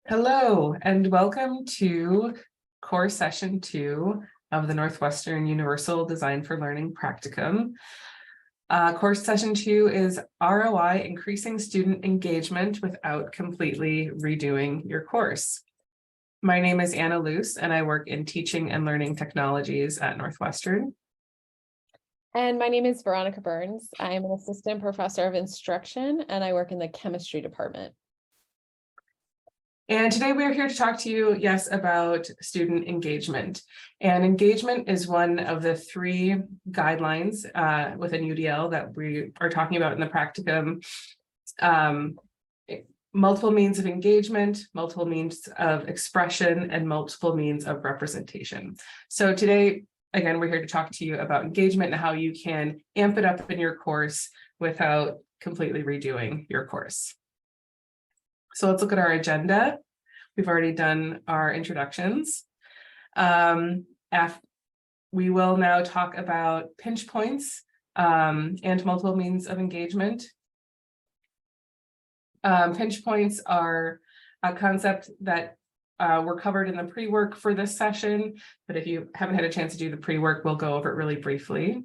Hello, and welcome to course session 2 of the Northwestern Universal Design for Learning Practicum. Course session 2 is ROI, increasing student engagement without completely redoing your course. My name is Anna Luce, and I work in teaching and learning technologies at Northwestern. And my name is Veronica Burns. I am an assistant professor of instruction, and I work in the chemistry department. And today we are here to talk to you, yes, about student engagement. And engagement is one of the 3 guidelines within UDL that we are talking about in the practicum. Multiple means of engagement, multiple means of expression, and multiple means of representation. So today, again, we're here to talk to you about engagement and how you can amp it up in your course without completely redoing your course. So let's look at our agenda. We've already done our introductions. We will now talk about pinch points and multiple means of engagement. Pinch points are a concept that were covered in the pre-work for this session, but if you haven't had a chance to do the pre-work, we'll go over it really briefly.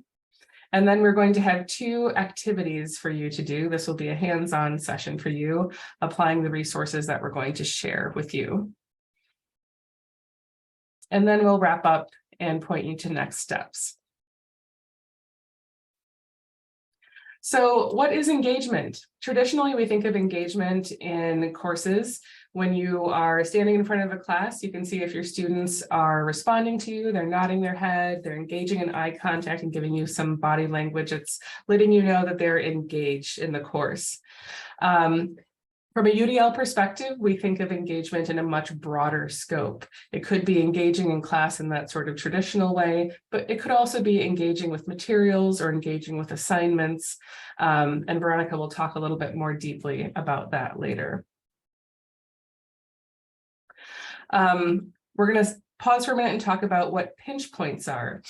And then we're going to have 2 activities for you to do. This will be a hands-on session for you, applying the resources that we're going to share with you. And then we'll wrap up and point you to next steps. So what is engagement? Traditionally, we think of engagement in courses. When you are standing in front of a class, you can see if your students are responding to you, they're nodding their head, they're engaging in eye contact and giving you some body language. It's letting you know that they're engaged in the course. From a UDL perspective, we think of engagement in a much broader scope. It could be engaging in class in that sort of traditional way, but it could also be engaging with materials or engaging with assignments. And Veronica will talk a little bit more deeply about that later. We're going to pause for a minute and talk about what pinch points are.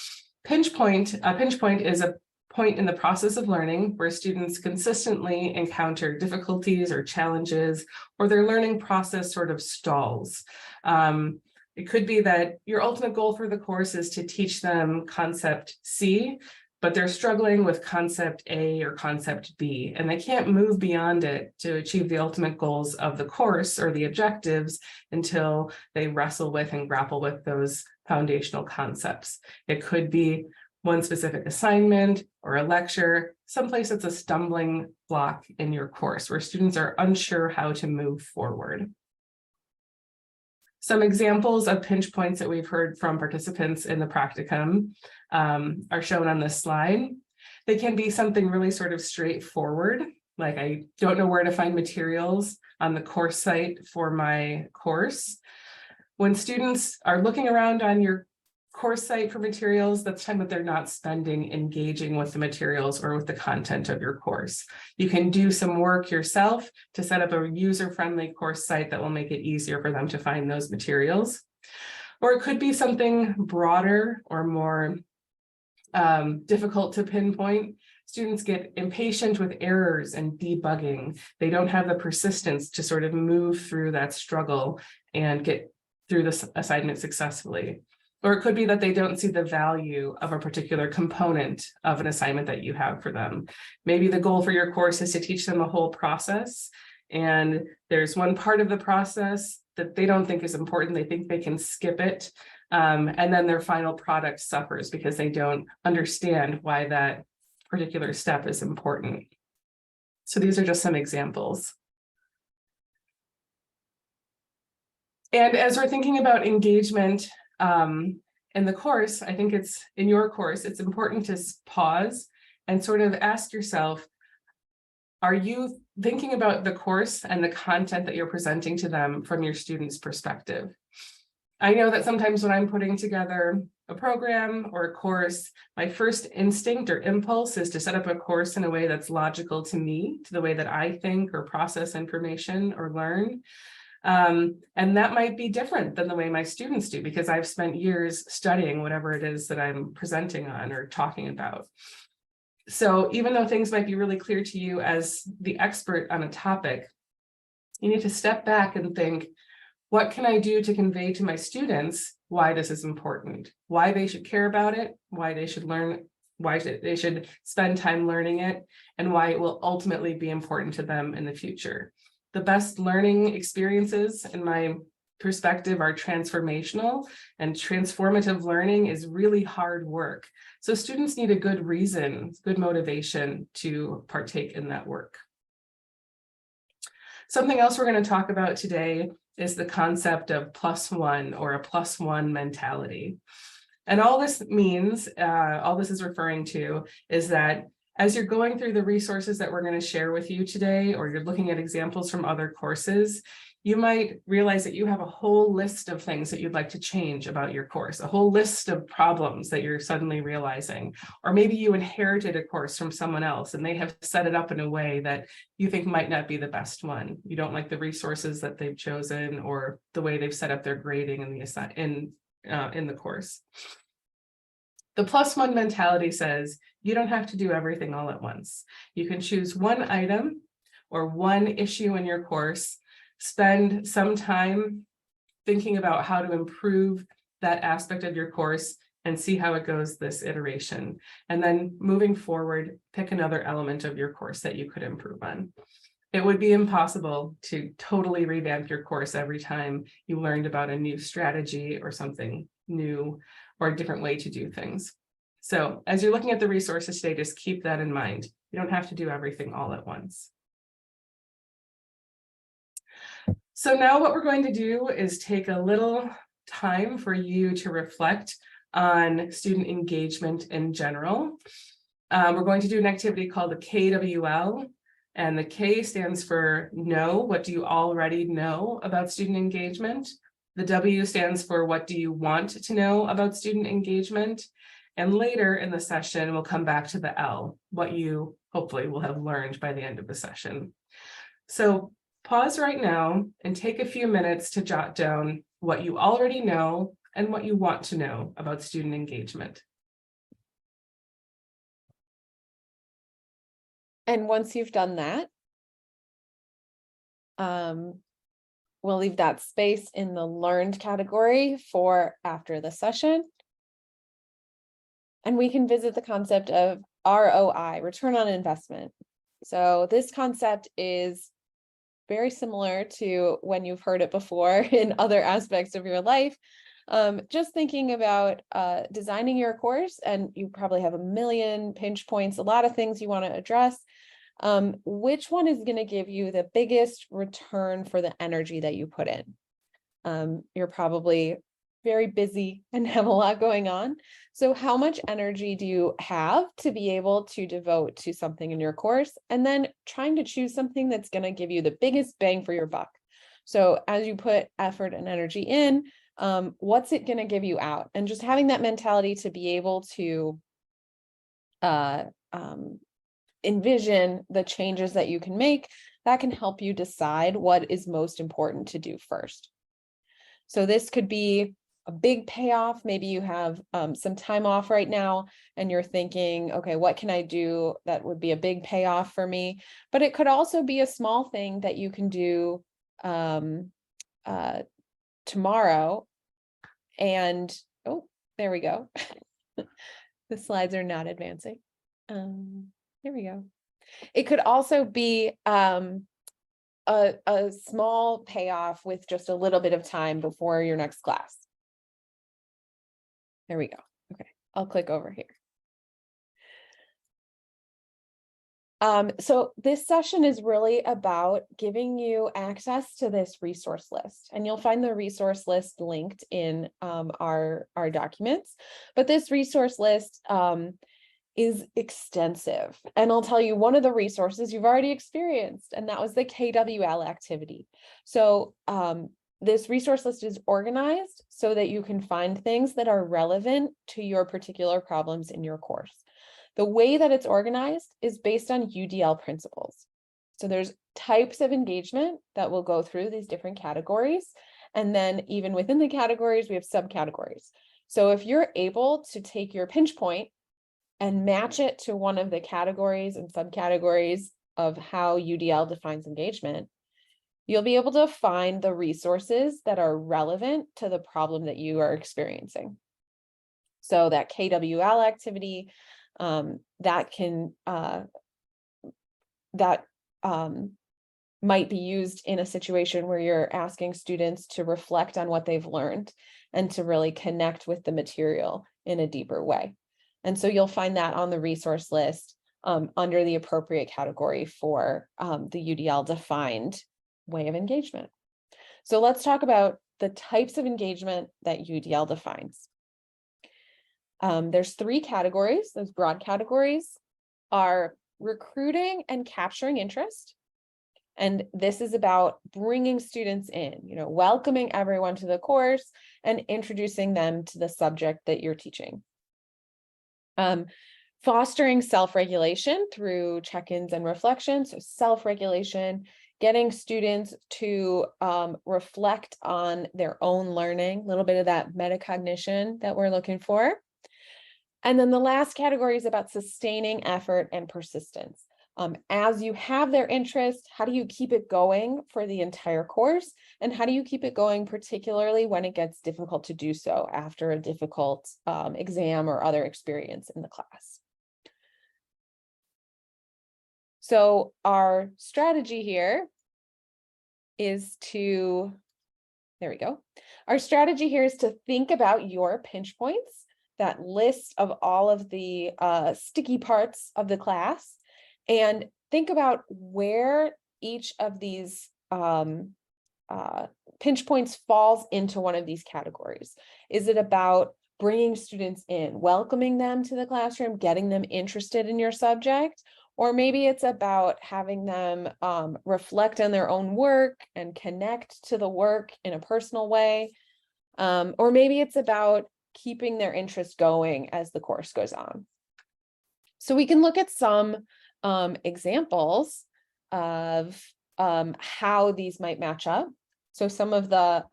A pinch point is a point in the process of learning where students consistently encounter difficulties or challenges, or their learning process sort of stalls. It could be that your ultimate goal for the course is to teach them concept C, but they're struggling with concept A or concept B, and they can't move beyond it to achieve the ultimate goals of the course or the objectives until they wrestle with and grapple with those foundational concepts. It could be one specific assignment or a lecture, someplace that's a stumbling block in your course where students are unsure how to move forward. Some examples of pinch points that we've heard from participants in the practicum are shown on this slide. They can be something really sort of straightforward, like I don't know where to find materials on the course site for my course. When students are looking around on your course site for materials, that's time that they're not spending engaging with the materials or with the content of your course. You can do some work yourself to set up a user-friendly course site that will make it easier for them to find those materials. Or it could be something broader or more difficult to pinpoint. Students get impatient with errors and debugging. They don't have the persistence to sort of move through that struggle and get through this assignment successfully. Or it could be that they don't see the value of a particular component of an assignment that you have for them. Maybe the goal for your course is to teach them a whole process, and there's one part of the process that they don't think is important. They think they can skip it. And then their final product suffers because they don't understand why that particular step is important. So these are just some examples. And as we're thinking about engagement in the course, I think it's in your course, it's important to pause and sort of ask yourself, are you thinking about the course and the content that you're presenting to them from your students' perspective? I know that sometimes when I'm putting together a program or a course, my first instinct or impulse is to set up a course in a way that's logical to me, to the way that I think or process information or learn. And that might be different than the way my students do, because I've spent years studying whatever it is that I'm presenting on or talking about. So even though things might be really clear to you as the expert on a topic, you need to step back and think, What can I do to convey to my students why this is important, why they should care about it, why they should learn, why they should spend time learning it, and why it will ultimately be important to them in the future. The best learning experiences, in my perspective, are transformational, and transformative learning is really hard work. So students need a good reason, good motivation to partake in that work. Something else we're going to talk about today is the concept of +1, or a +1 mentality. And all this means, all this is referring to, is that as you're going through the resources that we're going to share with you today, or you're looking at examples from other courses, you might realize that you have a whole list of things that you'd like to change about your course, a whole list of problems that you're suddenly realizing. Or maybe you inherited a course from someone else and they have set it up in a way that you think might not be the best one. You don't like the resources that they've chosen, or the way they've set up their grading in the course. The +1 mentality says you don't have to do everything all at once. You can choose one item or one issue in your course, spend some time thinking about how to improve that aspect of your course, and see how it goes this iteration. And then moving forward, pick another element of your course that you could improve on. It would be impossible to totally revamp your course every time you learned about a new strategy or something new, or a different way to do things. So as you're looking at the resources today, just keep that in mind. You don't have to do everything all at once. So now what we're going to do is take a little time for you to reflect on student engagement in general. We're going to do an activity called the KWL, and the K stands for know. What do you already know about student engagement? The W stands for what do you want to know about student engagement? And later in the session, we'll come back to the L, what you hopefully will have learned by the end of the session. So pause right now and take a few minutes to jot down what you already know and what you want to know about student engagement. And once you've done that, we'll leave that space in the learned category for after the session. And we can visit the concept of ROI, return on investment. So this concept is very similar to when you've heard it before in other aspects of your life. Just thinking about designing your course, and you probably have a million pinch points, a lot of things you want to address. Which one is going to give you the biggest return for the energy that you put in? You're probably very busy and have a lot going on. So how much energy do you have to be able to devote to something in your course? And then trying to choose something that's going to give you the biggest bang for your buck. So as you put effort and energy in, what's it going to give you out? And just having that mentality to be able to envision the changes that you can make, that can help you decide what is most important to do first. So this could be a big payoff. Maybe you have some time off right now and you're thinking, okay, what can I do that would be a big payoff for me? But it could also be a small thing that you can do tomorrow. And, oh, there we go. The slides are not advancing. There we go. It could also be a small payoff with just a little bit of time before your next class. There we go. Okay, I'll click over here. So this session is really about giving you access to this resource list, and you'll find the resource list linked in our documents. But this resource list is extensive, and I'll tell you one of the resources you've already experienced, and that was the KWL activity. So this resource list is organized so that you can find things that are relevant to your particular problems in your course. The way that it's organized is based on UDL principles. So there's types of engagement that will go through these different categories. And then even within the categories, we have subcategories. So if you're able to take your pinch point and match it to one of the categories and subcategories of how UDL defines engagement, you'll be able to find the resources that are relevant to the problem that you are experiencing. So that KWL activity, that can, might be used in a situation where you're asking students to reflect on what they've learned and to really connect with the material in a deeper way. And so you'll find that on the resource list under the appropriate category for the UDL defined way of engagement. So let's talk about the types of engagement that UDL defines. There's 3 categories. Those broad categories are recruiting and capturing interest. And this is about bringing students in, welcoming everyone to the course and introducing them to the subject that you're teaching. Fostering self-regulation through check-ins and reflections. So self-regulation, getting students to reflect on their own learning, a little bit of that metacognition that we're looking for. And then the last category is about sustaining effort and persistence. As you have their interest, how do you keep it going for the entire course? And how do you keep it going, particularly when it gets difficult to do so after a difficult exam or other experience in the class? So our strategy here is to, there we go. Our strategy here is to think about your pinch points, that list of all of the sticky parts of the class, and think about where each of these pinch points falls into one of these categories. Is it about bringing students in, welcoming them to the classroom, getting them interested in your subject? Or maybe it's about having them reflect on their own work and connect to the work in a personal way. Or maybe it's about keeping their interest going as the course goes on. So we can look at some examples of how these might match up. So some of the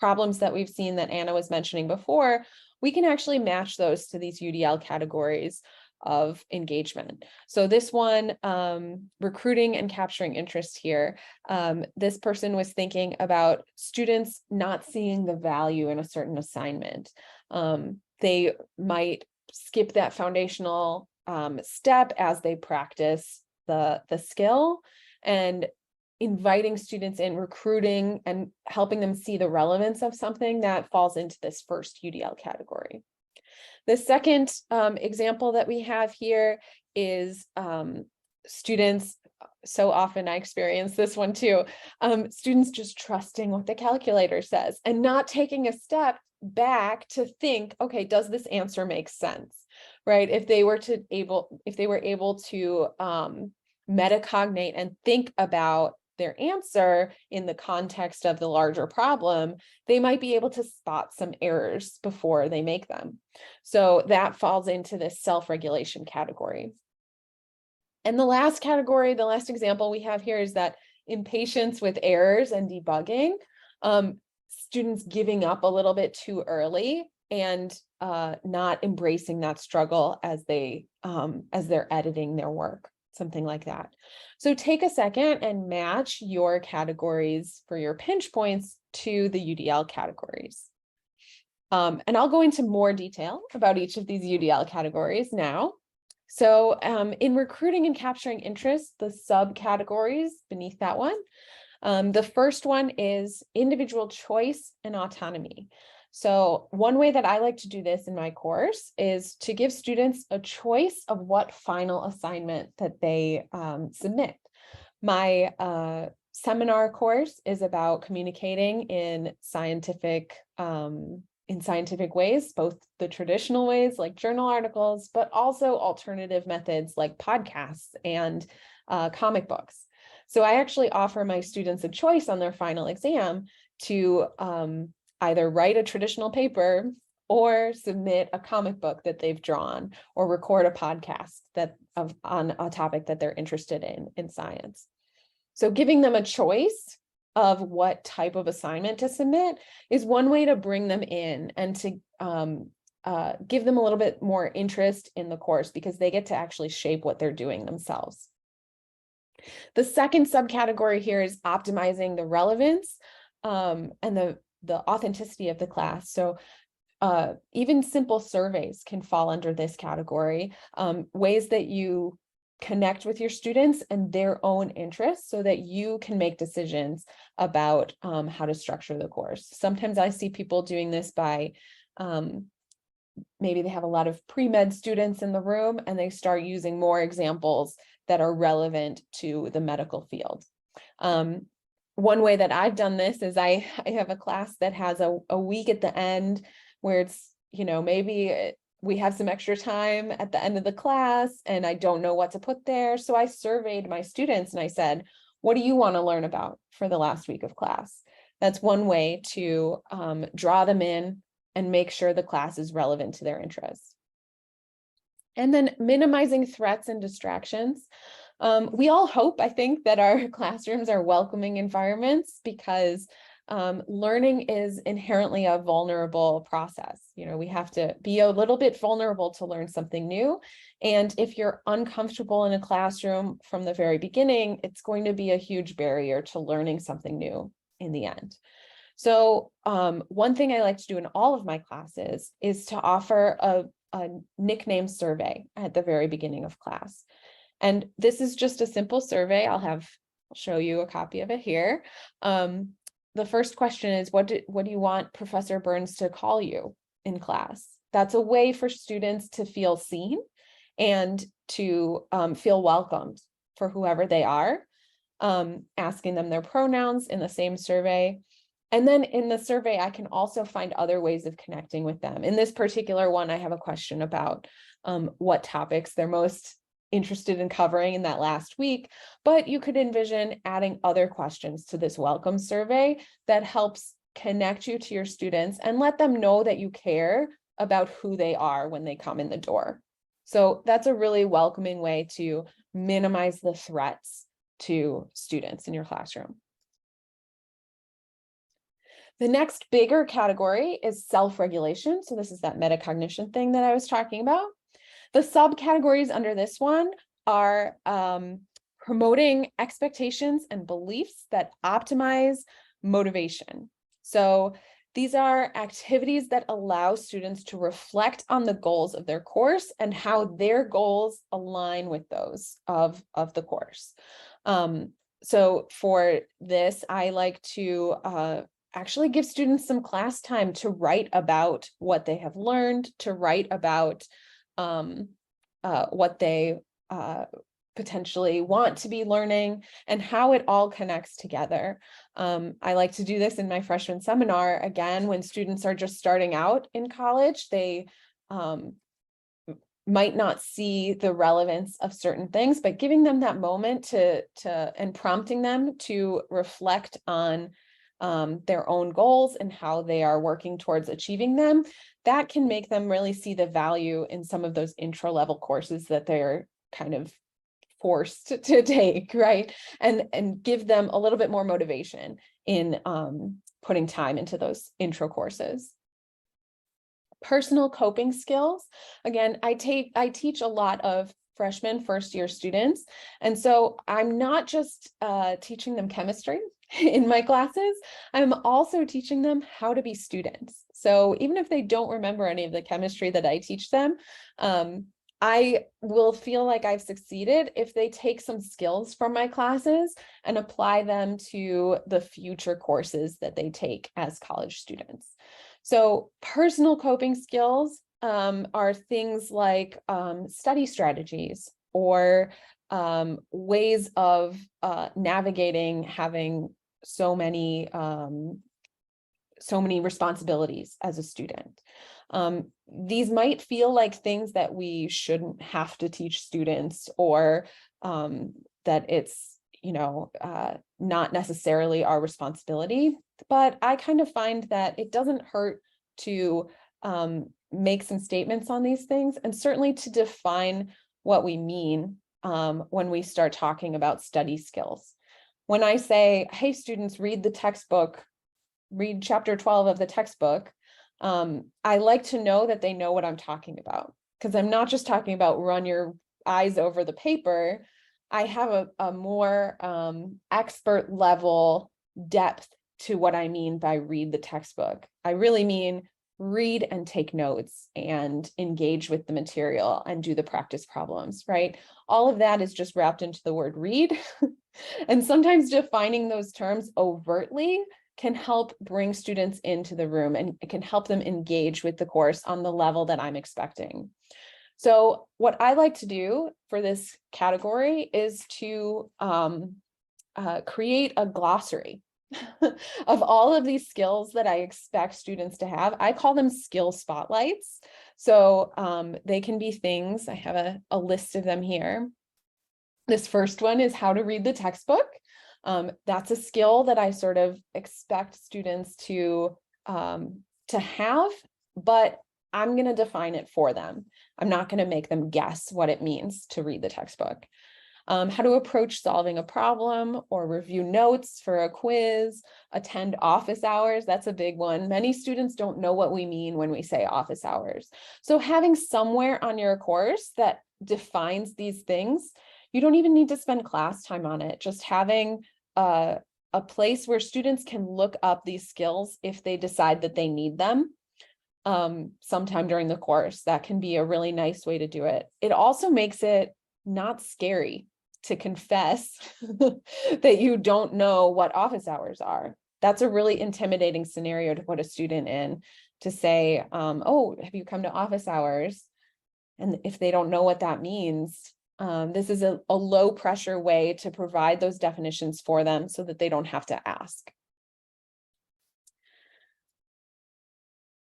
problems that we've seen that Anna was mentioning before, we can actually match those to these UDL categories of engagement. So this one, recruiting and capturing interest here, this person was thinking about students not seeing the value in a certain assignment. They might skip that foundational step as they practice the skill, and inviting students in, recruiting and helping them see the relevance of something that falls into this first UDL category. The second example that we have here is students, so often I experience this one too, students just trusting what the calculator says and not taking a step back to think, okay, does this answer make sense, right? If they were able to metacognate and think about their answer in the context of the larger problem, they might be able to spot some errors before they make them. So that falls into this self-regulation category. And the last category, the last example we have here is that impatience with errors and debugging, students giving up a little bit too early and not embracing that struggle as they're editing their work, something like that. So take a second and match your categories for your pinch points to the UDL categories. And I'll go into more detail about each of these UDL categories now. So in recruiting and capturing interest, the subcategories beneath that one, the first one is individual choice and autonomy. So one way that I like to do this in my course is to give students a choice of what final assignment that they submit. My seminar course is about communicating in scientific ways, both the traditional ways like journal articles, but also alternative methods like podcasts and comic books. So I actually offer my students a choice on their final exam to either write a traditional paper or submit a comic book that they've drawn or record a podcast on a topic that they're interested in science. So giving them a choice of what type of assignment to submit is one way to bring them in and to give them a little bit more interest in the course, because they get to actually shape what they're doing themselves. The second subcategory here is optimizing the relevance and the authenticity of the class. So even simple surveys can fall under this category, ways that you connect with your students and their own interests so that you can make decisions about how to structure the course. Sometimes I see people doing this by maybe they have a lot of pre-med students in the room and they start using more examples that are relevant to the medical field. One way that I've done this is I have a class that has a week at the end where it's, maybe we have some extra time at the end of the class and I don't know what to put there. So I surveyed my students and I said, what do you want to learn about for the last week of class? That's one way to draw them in and make sure the class is relevant to their interests. And then minimizing threats and distractions. We all hope, I think, that our classrooms are welcoming environments because learning is inherently a vulnerable process. We have to be a little bit vulnerable to learn something new. And if you're uncomfortable in a classroom from the very beginning, it's going to be a huge barrier to learning something new in the end. So one thing I like to do in all of my classes is to offer a nickname survey at the very beginning of class. And this is just a simple survey. I'll show you a copy of it here. The first question is, what do you want Professor Burns to call you in class? That's a way for students to feel seen and to feel welcomed for whoever they are, asking them their pronouns in the same survey. And then in the survey, I can also find other ways of connecting with them. In this particular one, I have a question about what topics they're most interested in covering in that last week, but you could envision adding other questions to this welcome survey that helps connect you to your students and let them know that you care about who they are when they come in the door. So that's a really welcoming way to minimize the threats to students in your classroom. The next bigger category is self-regulation. So this is that metacognition thing that I was talking about. The subcategories under this one are promoting expectations and beliefs that optimize motivation. So these are activities that allow students to reflect on the goals of their course and how their goals align with those of the course. So for this, I like to actually give students some class time to write about what they have learned, to write about what they potentially want to be learning and how it all connects together. I like to do this in my freshman seminar. Again, when students are just starting out in college, they might not see the relevance of certain things, but giving them that moment and prompting them to reflect on their own goals and how they are working towards achieving them, that can make them really see the value in some of those intro level courses that they're kind of forced to take, right? And give them a little bit more motivation in putting time into those intro courses. Personal coping skills. Again, I teach a lot of freshman first year students. And so I'm not just teaching them chemistry in my classes, I'm also teaching them how to be students. So even if they don't remember any of the chemistry that I teach them, I will feel like I've succeeded if they take some skills from my classes and apply them to the future courses that they take as college students. So personal coping skills are things like study strategies or ways of navigating having so many responsibilities as a student. These might feel like things that we shouldn't have to teach students, or that it's, not necessarily our responsibility. But I kind of find that it doesn't hurt to make some statements on these things, and certainly to define what we mean when we start talking about study skills. When I say, hey, students, read the textbook, read chapter 12 of the textbook, I like to know that they know what I'm talking about, because I'm not just talking about run your eyes over the paper. I have a more expert level depth to what I mean by read the textbook. I really mean read and take notes and engage with the material and do the practice problems, right? All of that is just wrapped into the word read. And sometimes defining those terms overtly can help bring students into the room, and it can help them engage with the course on the level that I'm expecting. So what I like to do for this category is to create a glossary of all of these skills that I expect students to have. I call them skill spotlights. So they can be things, I have a list of them here. This first one is how to read the textbook. That's a skill that I sort of expect students to have, but I'm going to define it for them. I'm not going to make them guess what it means to read the textbook. How to approach solving a problem or review notes for a quiz, attend office hours. That's a big one. Many students don't know what we mean when we say office hours. So having somewhere on your course that defines these things, you don't even need to spend class time on it. Just having a place where students can look up these skills if they decide that they need them sometime during the course. That can be a really nice way to do it. It also makes it not scary to confess that you don't know what office hours are. That's a really intimidating scenario to put a student in, to say, oh, have you come to office hours? And if they don't know what that means, this is a low pressure way to provide those definitions for them so that they don't have to ask.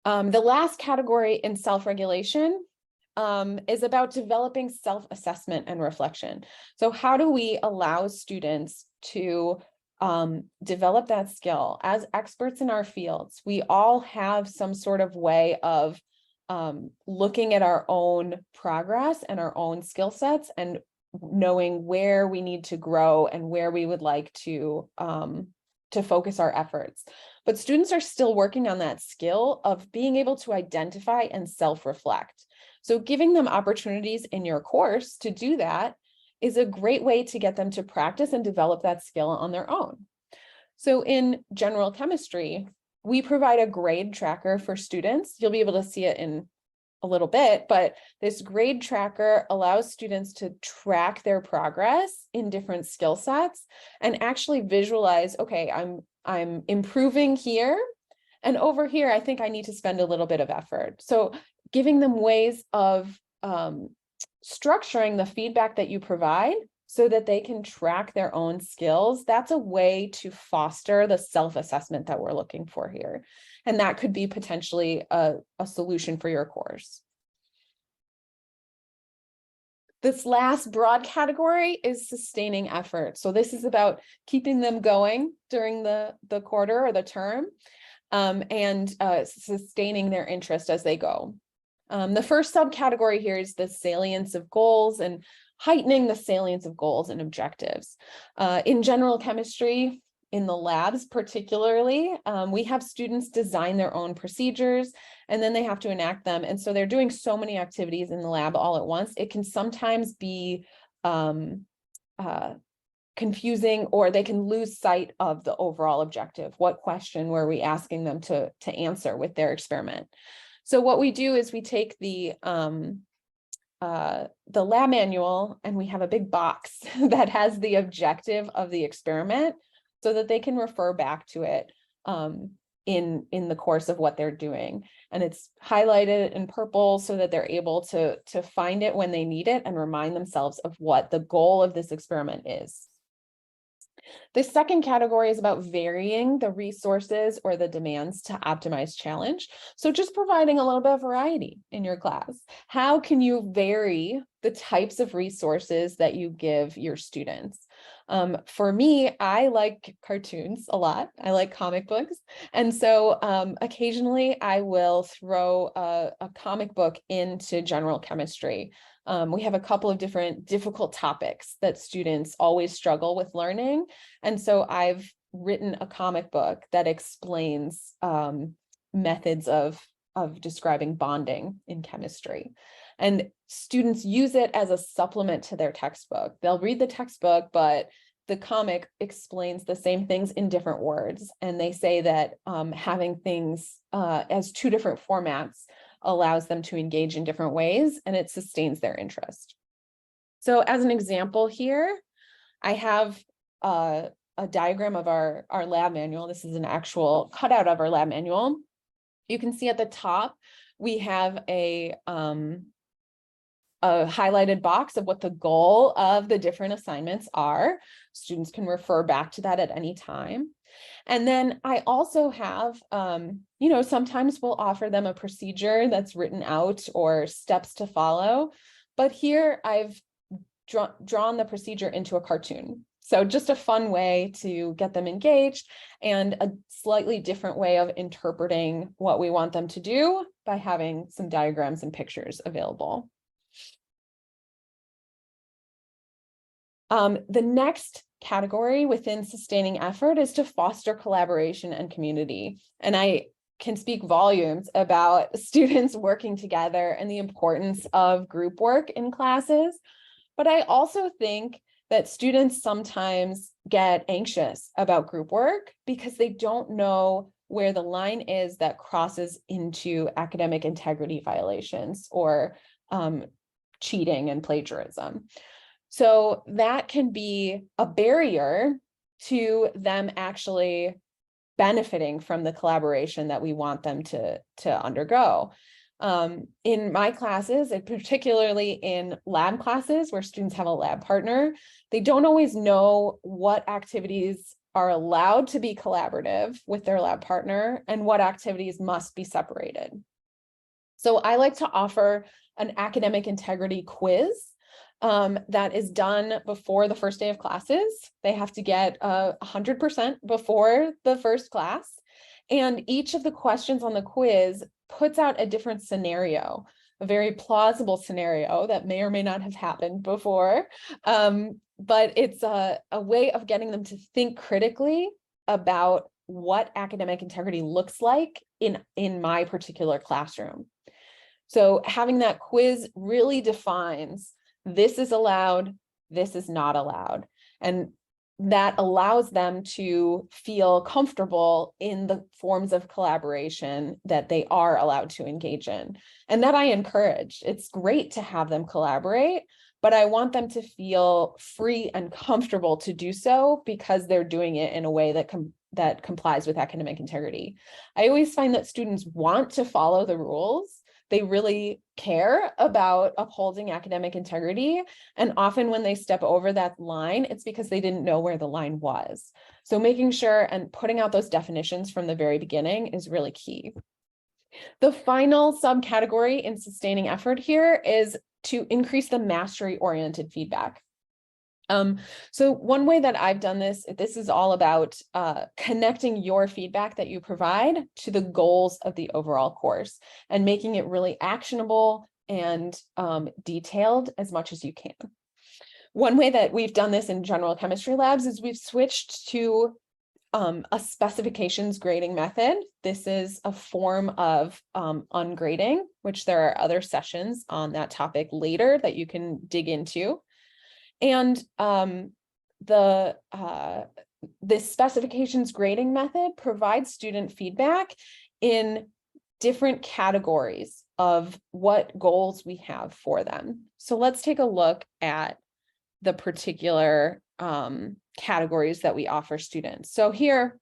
The last category in self-regulation is about developing self-assessment and reflection. So how do we allow students to develop that skill? As experts in our fields, we all have some sort of way of looking at our own progress and our own skill sets and knowing where we need to grow and where we would like to focus our efforts. But students are still working on that skill of being able to identify and self-reflect. So giving them opportunities in your course to do that is a great way to get them to practice and develop that skill on their own. So in general chemistry, we provide a grade tracker for students. You'll be able to see it in a little bit, but this grade tracker allows students to track their progress in different skill sets and actually visualize, okay, I'm improving here, and over here, I think I need to spend a little bit of effort. So giving them ways of structuring the feedback that you provide so that they can track their own skills, that's a way to foster the self-assessment that we're looking for here. And that could be potentially a solution for your course. This last broad category is sustaining effort. So this is about keeping them going during the quarter or the term and sustaining their interest as they go. The first subcategory here is the salience of goals and heightening the salience of goals and objectives. In general chemistry, in the labs particularly, we have students design their own procedures and then they have to enact them. And so they're doing so many activities in the lab all at once. It can sometimes be confusing, or they can lose sight of the overall objective. What question were we asking them to answer with their experiment? So what we do is we take the lab manual and we have a big box that has the objective of the experiment so that they can refer back to it in the course of what they're doing. And it's highlighted in purple so that they're able to find it when they need it and remind themselves of what the goal of this experiment is. The second category is about varying the resources or the demands to optimize challenge. So just providing a little bit of variety in your class. How can you vary the types of resources that you give your students? For me, I like cartoons a lot. I like comic books. And so occasionally I will throw a comic book into general chemistry. We have a couple of different difficult topics that students always struggle with learning. And so I've written a comic book that explains methods of describing bonding in chemistry. And students use it as a supplement to their textbook. They'll read the textbook, but the comic explains the same things in different words. And they say that having things as two different formats allows them to engage in different ways, and it sustains their interest. So as an example here, I have a diagram of our lab manual. This is an actual cutout of our lab manual. You can see at the top, we have a highlighted box of what the goal of the different assignments are. Students can refer back to that at any time. And then I also have, sometimes we'll offer them a procedure that's written out or steps to follow. But here I've drawn the procedure into a cartoon. So just a fun way to get them engaged and a slightly different way of interpreting what we want them to do by having some diagrams and pictures available. The next category within sustaining effort is to foster collaboration and community. And I can speak volumes about students working together and the importance of group work in classes. But I also think that students sometimes get anxious about group work because they don't know where the line is that crosses into academic integrity violations or cheating and plagiarism. So that can be a barrier to them actually benefiting from the collaboration that we want them to undergo. In my classes, and particularly in lab classes where students have a lab partner, they don't always know what activities are allowed to be collaborative with their lab partner and what activities must be separated. So I like to offer an academic integrity quiz that is done before the first day of classes. They have to get 100% before the first class. And each of the questions on the quiz puts out a different scenario, a very plausible scenario that may or may not have happened before. But it's a way of getting them to think critically about what academic integrity looks like in my particular classroom. So having that quiz really defines this is allowed, this is not allowed. And that allows them to feel comfortable in the forms of collaboration that they are allowed to engage in. And that I encourage. It's great to have them collaborate, but I want them to feel free and comfortable to do so because they're doing it in a way that complies with academic integrity. I always find that students want to follow the rules. They really care about upholding academic integrity. And often when they step over that line, it's because they didn't know where the line was. So making sure and putting out those definitions from the very beginning is really key. The final subcategory in sustaining effort here is to increase the mastery-oriented feedback. So one way that I've done this is all about connecting your feedback that you provide to the goals of the overall course and making it really actionable and detailed as much as you can. One way that we've done this in general chemistry labs is we've switched to a specifications grading method. This is a form of ungrading, which there are other sessions on that topic later that you can dig into. And this specifications grading method provides student feedback in different categories of what goals we have for them. So let's take a look at the particular categories that we offer students. So here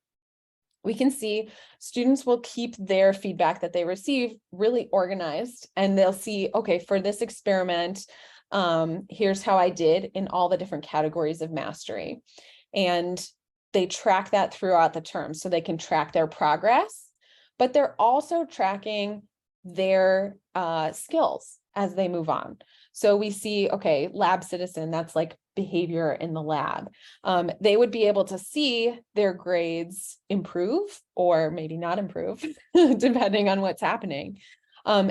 we can see students will keep their feedback that they receive really organized, and they'll see, okay, for this experiment, here's how I did in all the different categories of mastery. And they track that throughout the term so they can track their progress, but they're also tracking their skills as they move on. So we see, okay, lab citizen, that's like behavior in the lab. They would be able to see their grades improve or maybe not improve, depending on what's happening.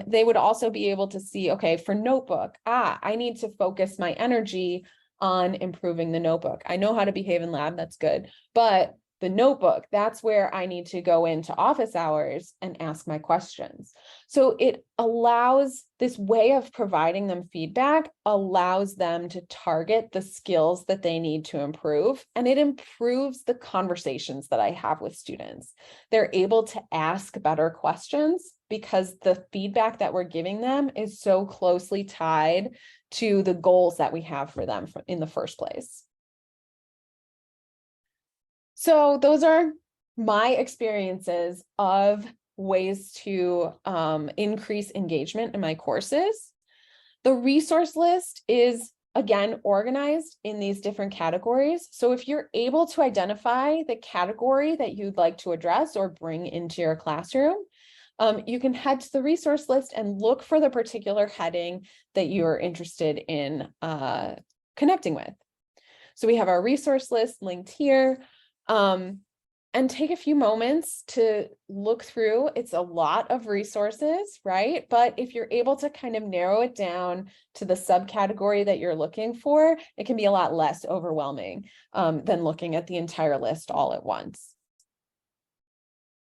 They would also be able to see, okay, for notebook, I need to focus my energy on improving the notebook. I know how to behave in lab, that's good, but the notebook, that's where I need to go into office hours and ask my questions. So it allows, this way of providing them feedback allows them to target the skills that they need to improve, and it improves the conversations that I have with students. They're able to ask better questions because the feedback that we're giving them is so closely tied to the goals that we have for them in the first place. So those are my experiences of ways to increase engagement in my courses. The resource list is, again, organized in these different categories. So if you're able to identify the category that you'd like to address or bring into your classroom, you can head to the resource list and look for the particular heading that you're interested in connecting with. So we have our resource list linked here. And take a few moments to look through. It's a lot of resources, right? But if you're able to kind of narrow it down to the subcategory that you're looking for, it can be a lot less overwhelming than looking at the entire list all at once.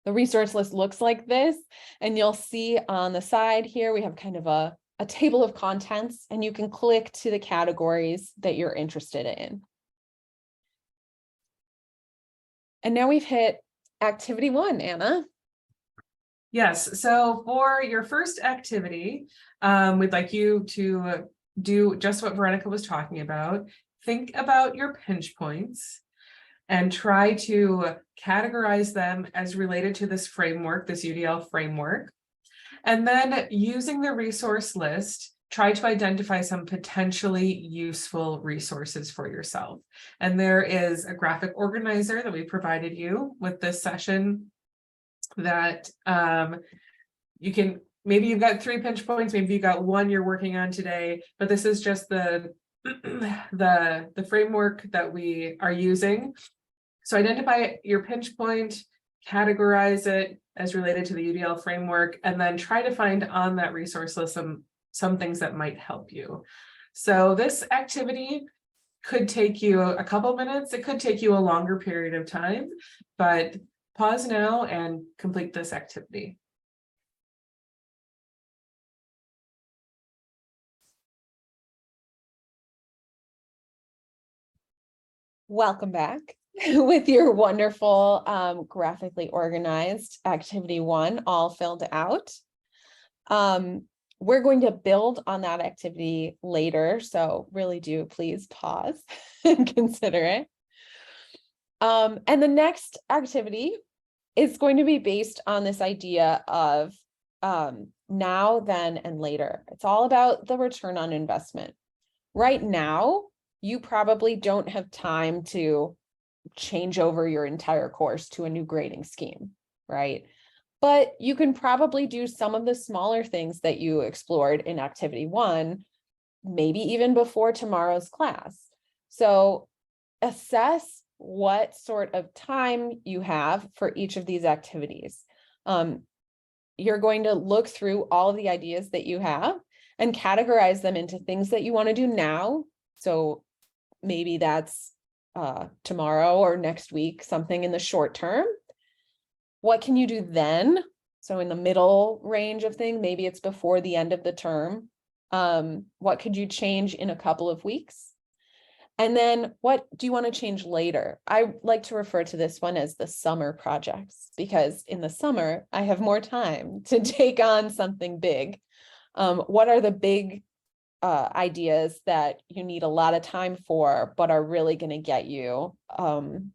The resource list looks like this, and you'll see on the side here, we have kind of a table of contents, and you can click to the categories that you're interested in. And now we've hit activity 1, Anna. Yes, so for your first activity, we'd like you to do just what Veronica was talking about. Think about your pinch points and try to categorize them as related to this framework, this UDL framework. And then using the resource list, try to identify some potentially useful resources for yourself. And there is a graphic organizer that we provided you with this session that you can, maybe you've got 3 pinch points, maybe you got 1 you're working on today, but this is just the framework that we are using. So identify your pinch point, categorize it as related to the UDL framework, and then try to find on that resource list some things that might help you. So this activity could take you a couple minutes. It could take you a longer period of time, but pause now and complete this activity. Welcome back with your wonderful graphically organized activity 1 all filled out. We're going to build on that activity later, so really do please pause and consider it. And the next activity is going to be based on this idea of now, then, and later. It's all about the return on investment. Right now, you probably don't have time to change over your entire course to a new grading scheme, right? But you can probably do some of the smaller things that you explored in activity 1, maybe even before tomorrow's class. So assess what sort of time you have for each of these activities. You're going to look through all of the ideas that you have and categorize them into things that you want to do now. So maybe that's tomorrow or next week, something in the short term. What can you do then? So in the middle range of things, maybe it's before the end of the term. What could you change in a couple of weeks? And then what do you want to change later? I like to refer to this one as the summer projects, because in the summer, I have more time to take on something big. What are the big ideas that you need a lot of time for, but are really going to get you some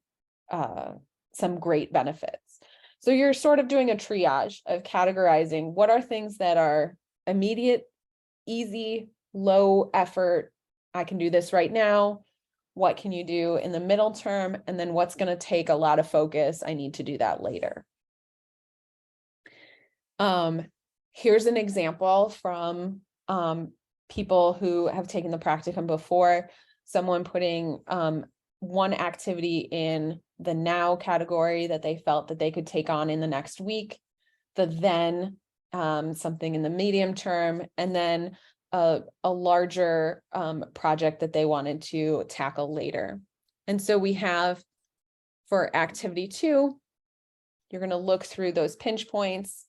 great benefits? So you're sort of doing a triage of categorizing what are things that are immediate, easy, low effort. I can do this right now. What can you do in the middle term? And then what's going to take a lot of focus? I need to do that later. Here's an example from people who have taken the practicum before, someone putting one activity in the now category that they felt that they could take on in the next week, the then something in the medium term, and then a larger project that they wanted to tackle later. And so we have For activity 2, you're going to look through those pinch points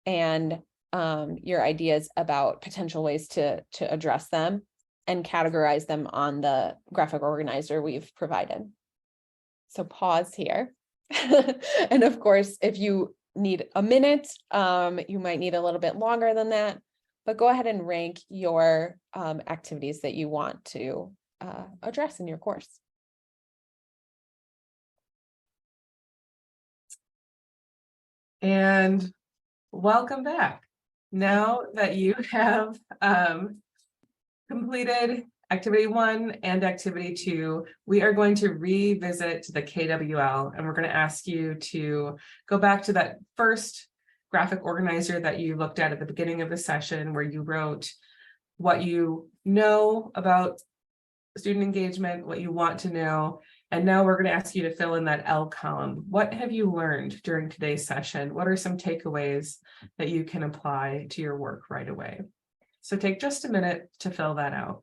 and your ideas about potential ways to address them and categorize them on the graphic organizer we've provided. So pause here. And of course, if you need a minute, you might need a little bit longer than that, but go ahead and rank your activities that you want to address in your course. And welcome back. Now that you have completed activity 1 and activity 2, we are going to revisit the KWL, and we're going to ask you to go back to that first graphic organizer that you looked at the beginning of the session, where you wrote what you know about student engagement, what you want to know. And now we're going to ask you to fill in that L column. What have you learned during today's session? What are some takeaways that you can apply to your work right away? So take just a minute to fill that out.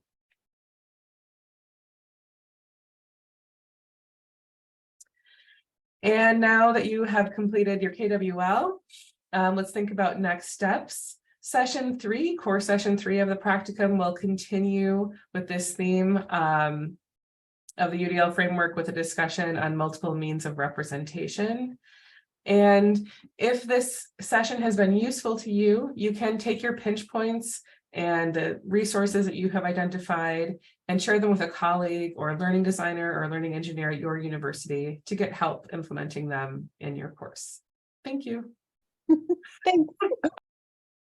And now that you have completed your KWL, let's think about next steps. Session 3, core session 3 of the practicum will continue with this theme of the UDL framework with a discussion on multiple means of representation. And if this session has been useful to you, you can take your pinch points and the resources that you have identified and share them with a colleague or a learning designer or a learning engineer at your university to get help implementing them in your course. Thank you. Thanks.